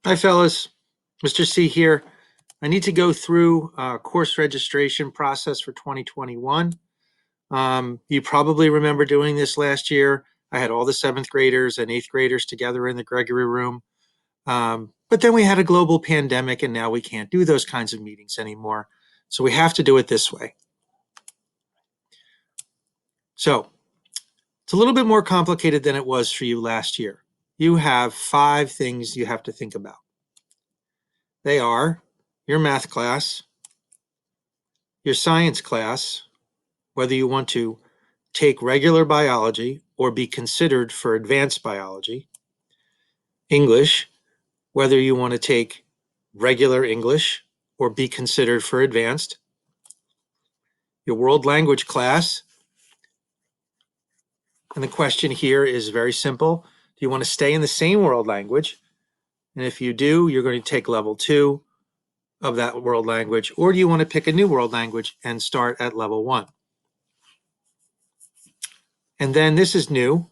Hi, fellas. Mr. C here. I need to go through course registration process for 2021. You probably remember doing this last year. I had all the seventh graders and eighth graders together in the Gregory room. But then we had a global pandemic, and now we can't do those kinds of meetings anymore. So we have to do it this way. So it's a little bit more complicated than it was for you last year. You have 5 things you have to think about. They are your math class, your science class, whether you want to take regular biology or be considered for advanced biology, English, whether you want to take regular English or be considered for advanced, your world language class. And the question here is very simple. Do you want to stay in the same world language? And if you do, you're going to take level 2 of that world language, or do you want to pick a new world language and start at level 1? And then this is new.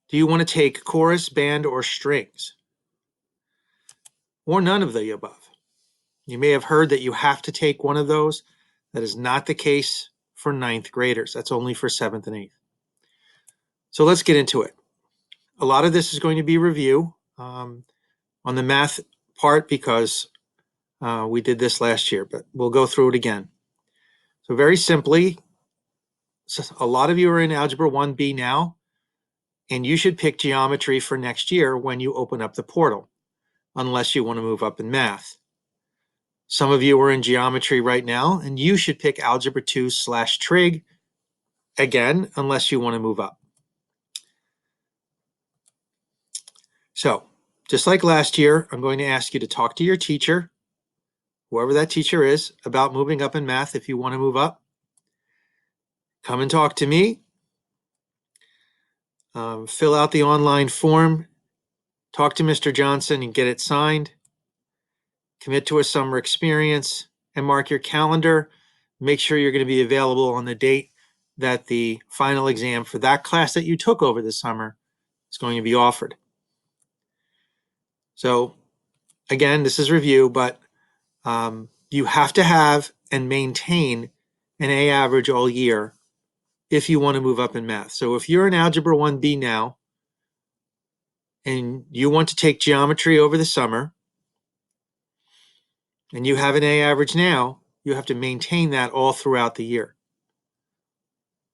Do you want to take chorus, band, or strings? Or none of the above? You may have heard that you have to take one of those. That is not the case for ninth graders. That's only for seventh and eighth. So let's get into it. A lot of this is going to be review on the math part because we did this last year, but we'll go through it again. So very simply, a lot of you are in Algebra 1B now, and you should pick geometry for next year when you open up the portal, unless you want to move up in math. Some of you are in geometry right now, and you should pick Algebra 2/Trig again, unless you want to move up. So, just like last year, I'm going to ask you to talk to your teacher, whoever that teacher is, about moving up in math if you want to move up. Come and talk to me. Fill out the online form. Talk to Mr. Johnson and get it signed. Commit to a summer experience and mark your calendar. Make sure you're going to be available on the date that the final exam for that class that you took over the summer is going to be offered. So again, this is review, but you have to have and maintain an A average all year if you want to move up in math. So if you're in Algebra 1B now and you want to take geometry over the summer and you have an A average now, you have to maintain that all throughout the year.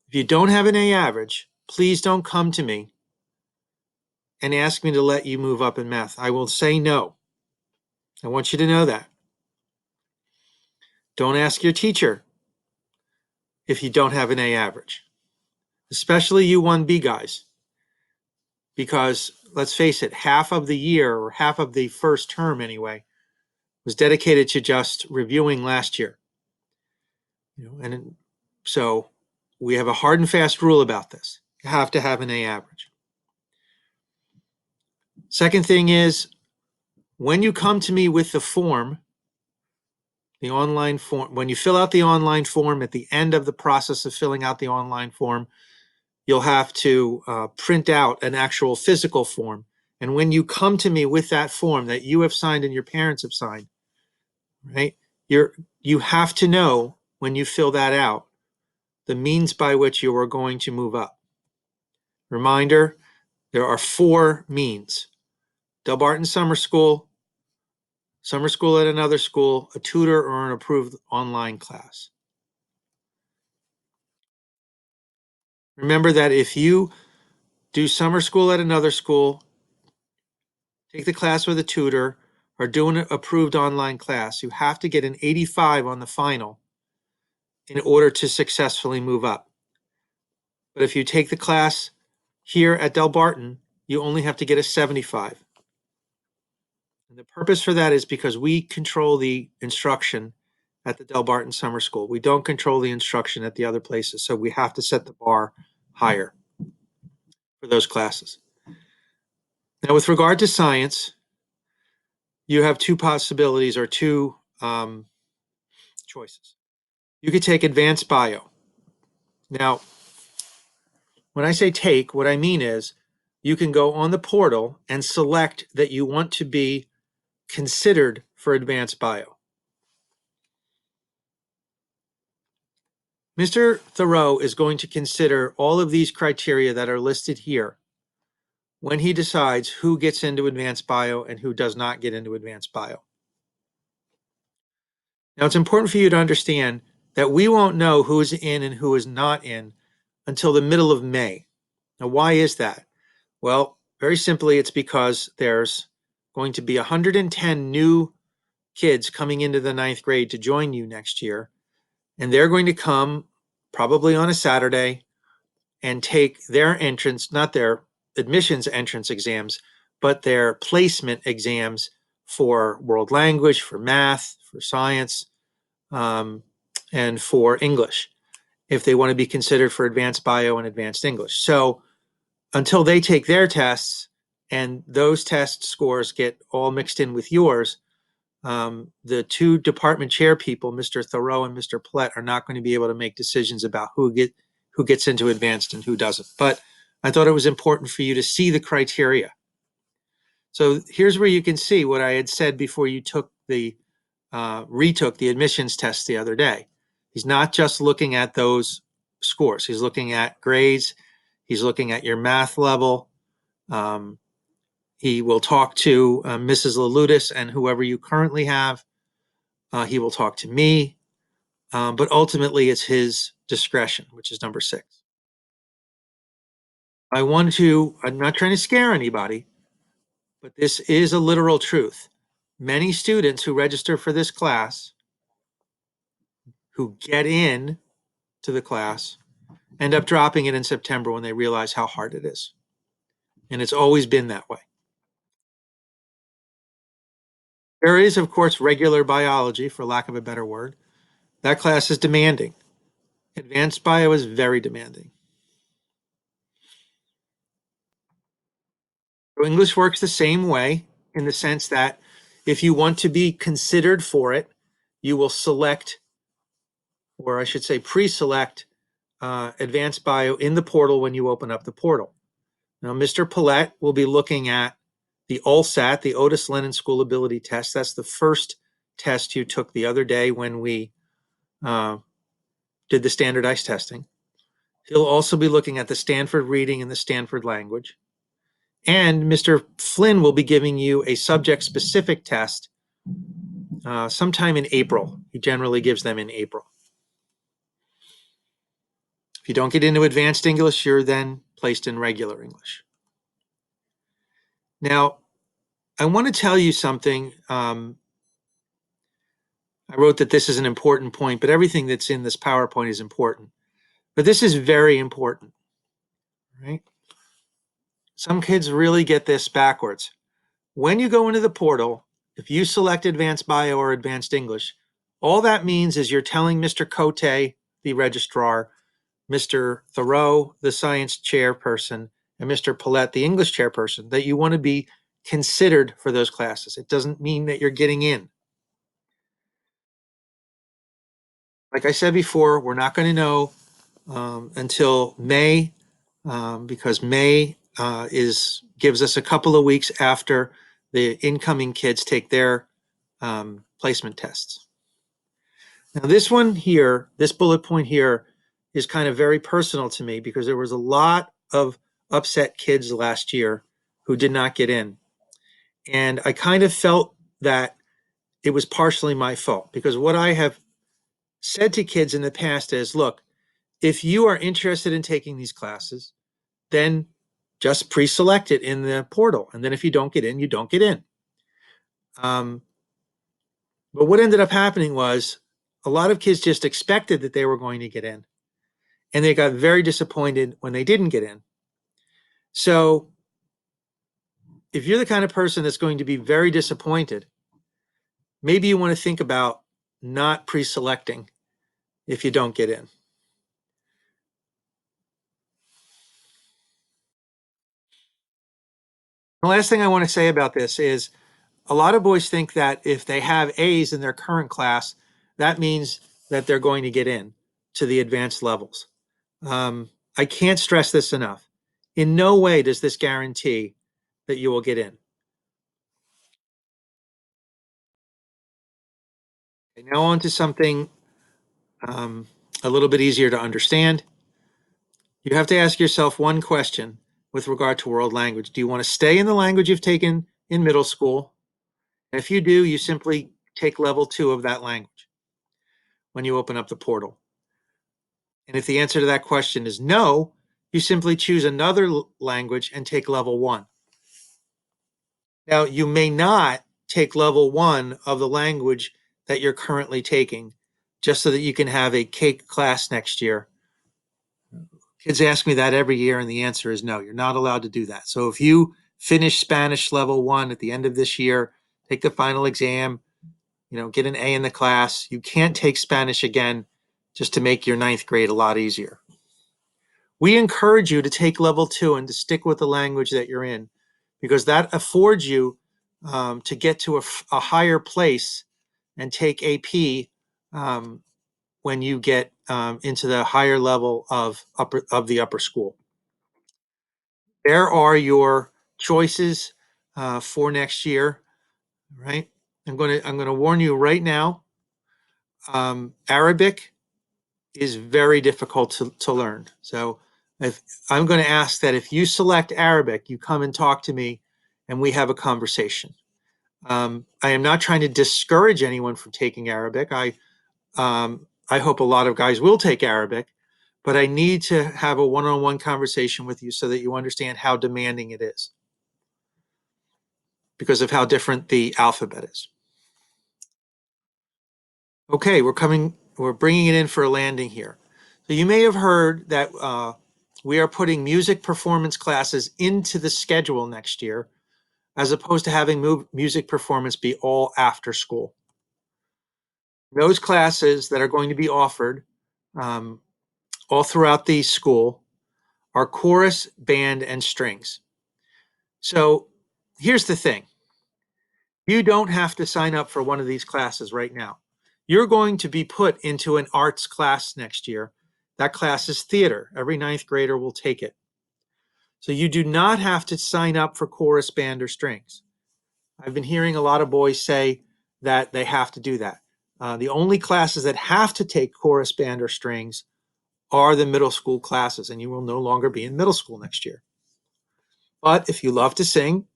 If you don't have an A average, please don't come to me and ask me to let you move up in math. I will say no. I want you to know that. Don't ask your teacher if you don't have an A average, especially you 1B guys, because let's face it, half of the year, or half of the first term anyway, was dedicated to just reviewing last year. And so we have a hard and fast rule about this. You have to have an A average. Second thing is, when you come to me with the form, the online form, when you fill out the online form, at the end of the process of filling out the online form, you'll have to print out an actual physical form. And when you come to me with that form that you have signed and your parents have signed, right, you have to know when you fill that out the means by which you are going to move up. Reminder, there are 4 means: Delbarton Summer School at another school, a tutor, or an approved online class. Remember that if you do summer school at another school, take the class with a tutor, or do an approved online class, you have to get an 85 on the final in order to successfully move up. But if you take the class here at Delbarton, you only have to get a 75. And the purpose for that is because we control the instruction at the Delbarton Summer School. We don't control the instruction at the other places, so we have to set the bar higher for those classes. Now, with regard to science, you have 2 possibilities, or 2 choices. You could take advanced bio. Now, when I say take, what I mean is you can go on the portal and select that you want to be considered for advanced bio. Mr. Thoreau is going to consider all of these criteria that are listed here when he decides who gets into advanced bio and who does not get into advanced bio. Now, it's important for you to understand that we won't know who is in and who is not in until the middle of May. Now, why is that? Well, very simply, it's because there's going to be 110 new kids coming into the 9th grade to join you next year, and they're going to come probably on a Saturday and take their entrance, not their admissions entrance exams, but their placement exams for world language, for math, for science, and for English, if they want to be considered for advanced bio and advanced English. So until they take their tests and those test scores get all mixed in with yours, the two department chair people, Mr. Thoreau and Mr. Paulette, are not going to be able to make decisions about who gets into advanced and who doesn't. But I thought it was important for you to see the criteria. So here's where you can see what I had said before you took retook the admissions test the other day. He's not just looking at those scores. He's looking at grades. He's looking at your math level. He will talk to Mrs. Laludis and whoever you currently have. He will talk to me, but ultimately it's his discretion, which is number 6. I'm not trying to scare anybody, but this is a literal truth. Many students who register for this class, who get in to the class, end up dropping it in September when they realize how hard it is. And it's always been that way. There is, of course, regular biology, for lack of a better word. That class is demanding. Advanced bio is very demanding. So English works the same way, in the sense that if you want to be considered for it, you will select, or I should say pre-select, advanced bio in the portal when you open up the portal. Now, Mr. Paulette will be looking at the OLSAT, the Otis Lennon School Ability Test. That's the first test you took the other day when we did the standardized testing. He'll also be looking at the Stanford Reading and the Stanford Language. And Mr. Flynn will be giving you a subject-specific test sometime in April. He generally gives them in April. If you don't get into advanced English, you're then placed in regular English. Now, I want to tell you something. I wrote that this is an important point, but everything that's in this PowerPoint is important. But this is very important, right? Some kids really get this backwards. When you go into the portal, if you select advanced bio or advanced English, all that means is you're telling Mr. Cote, the registrar, Mr. Thoreau, the science chairperson, and Mr. Paulette, the English chairperson, that you want to be considered for those classes. It doesn't mean that you're getting in. Like I said before, we're not going to know until May, because May gives us a couple of weeks after the incoming kids take their placement tests. Now, this one here, this bullet point here, is kind of very personal to me because there was a lot of upset kids last year who did not get in. And I kind of felt that it was partially my fault, because what I have said to kids in the past is, look, if you are interested in taking these classes, then just pre-select it in the portal. And then if you don't get in, you don't get in. But what ended up happening was a lot of kids just expected that they were going to get in, and they got very disappointed when they didn't get in. So if you're the kind of person that's going to be very disappointed, maybe you want to think about not pre-selecting if you don't get in. The last thing I want to say about this is a lot of boys think that if they have A's in their current class, that means that they're going to get in to the advanced levels. I can't stress this enough. In no way does this guarantee that you will get in. Okay, now on to something a little bit easier to understand. You have to ask yourself one question with regard to world language. Do you want to stay in the language you've taken in middle school? And if you do, you simply take level 2 of that language when you open up the portal. And if the answer to that question is no, you simply choose another language and take level 1. Now, you may not take level 1 of the language that you're currently taking just so that you can have a cake class next year. Kids ask me that every year, and the answer is no, you're not allowed to do that. So if you finish Spanish level 1 at the end of this year, take the final exam, get an A in the class, you can't take Spanish again just to make your 9th grade a lot easier. We encourage you to take level 2 and to stick with the language that you're in, because that affords you to get to a higher place and take AP when you get into the higher level of the upper school. There are your choices for next year, right? I'm going to warn you right now. Arabic is very difficult to learn. So if I'm going to ask that if you select Arabic, you come and talk to me and we have a conversation. I am not trying to discourage anyone from taking Arabic. I hope a lot of guys will take Arabic, but I need to have a one-on-one conversation with you so that you understand how demanding it is because of how different the alphabet is. Okay, we're bringing it in for a landing here. So you may have heard that we are putting music performance classes into the schedule next year, as opposed to having music performance be all after school. Those classes that are going to be offered all throughout the school are chorus, band, and strings. So here's the thing. You don't have to sign up for one of these classes right now. You're going to be put into an arts class next year. That class is theater. Every 9th grader will take it. So you do not have to sign up for chorus, band, or strings. I've been hearing a lot of boys say that they have to do that. The only classes that have to take chorus, band, or strings are the middle school classes, and you will no longer be in middle school next year. But if you love to sing,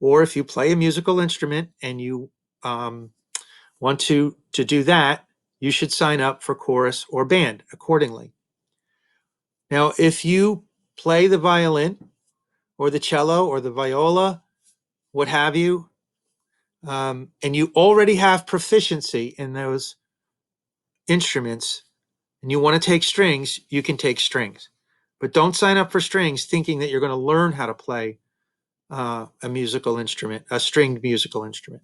or if you play a musical instrument and you want to do that, you should sign up for chorus or band accordingly. Now, if you play the violin or the cello or the viola, what have you, and you already have proficiency in those instruments and you want to take strings, you can take strings. But don't sign up for strings thinking that you're going to learn how to play a musical instrument, a stringed musical instrument.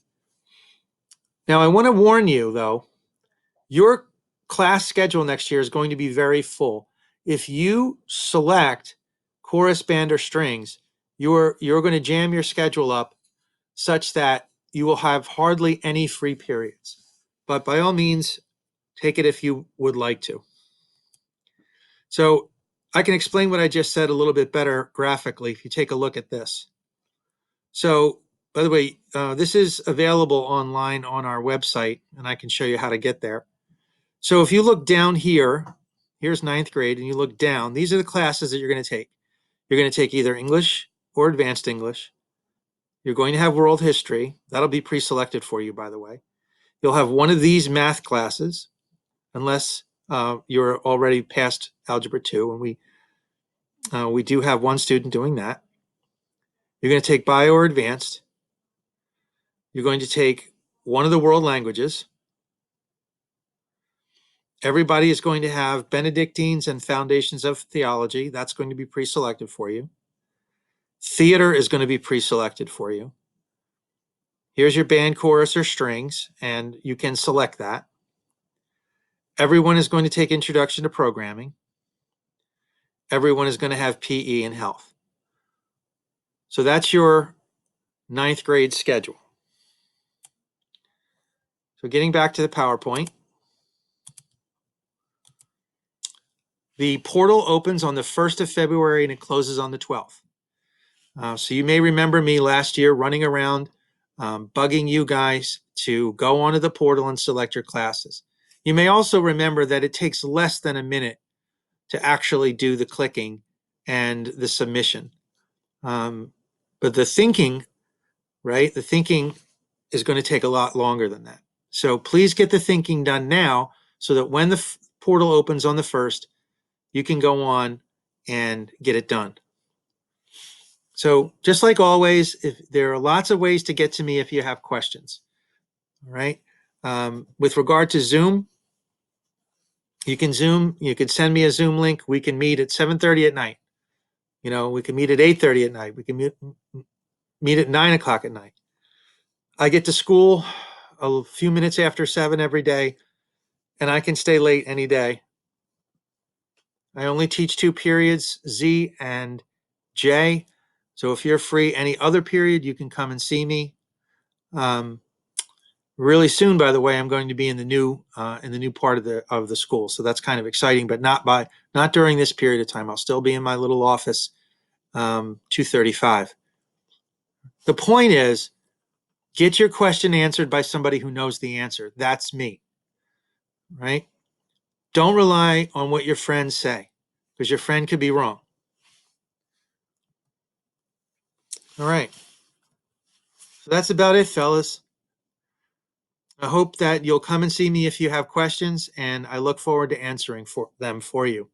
Now, I want to warn you, though, your class schedule next year is going to be very full. If you select chorus, band, or strings, you're going to jam your schedule up such that you will have hardly any free periods. But by all means, take it if you would like to. So I can explain what I just said a little bit better graphically if you take a look at this. So, by the way, this is available online on our website, and I can show you how to get there. So if you look down here, here's 9th grade, and you look down, these are the classes that you're going to take. You're going to take either English or Advanced English. You're going to have World History. That'll be pre-selected for you, by the way. You'll have one of these math classes, unless you're already past Algebra 2, and we do have one student doing that. You're going to take Bio or Advanced. You're going to take one of the world languages. Everybody is going to have Benedictines and Foundations of Theology. That's going to be pre-selected for you. Theater is going to be pre-selected for you. Here's your band, chorus, or strings, and you can select that. Everyone is going to take Introduction to Programming. Everyone is going to have PE and Health. So that's your 9th grade schedule. So getting back to the PowerPoint. The portal opens on the 1st of February and it closes on the 12th. So you may remember me last year running around bugging you guys to go onto the portal and select your classes. You may also remember that it takes less than a minute to actually do the clicking and the submission. But the thinking, right? The thinking is going to take a lot longer than that. So please get the thinking done now so that when the portal opens on the 1st, you can go on and get it done. So just like always, if there are lots of ways to get to me if you have questions, all right? With regard to Zoom, you can send me a Zoom link. We can meet at 7:30 at night. We can meet at 8:30 at night. We can meet at 9 o'clock at night. I get to school a few minutes after 7 every day, and I can stay late any day. I only teach 2 periods, Z and J. So if you're free any other period, you can come and see me. Really soon, by the way, I'm going to be in the new part of the school, so that's kind of exciting. But not during this period of time. I'll still be in my little office, 2:35. The point is, get your question answered by somebody who knows the answer. That's me, right? Don't rely on what your friends say, because your friend could be wrong. All right. So that's about it, fellas. I hope that you'll come and see me if you have questions, and I look forward to answering them for you.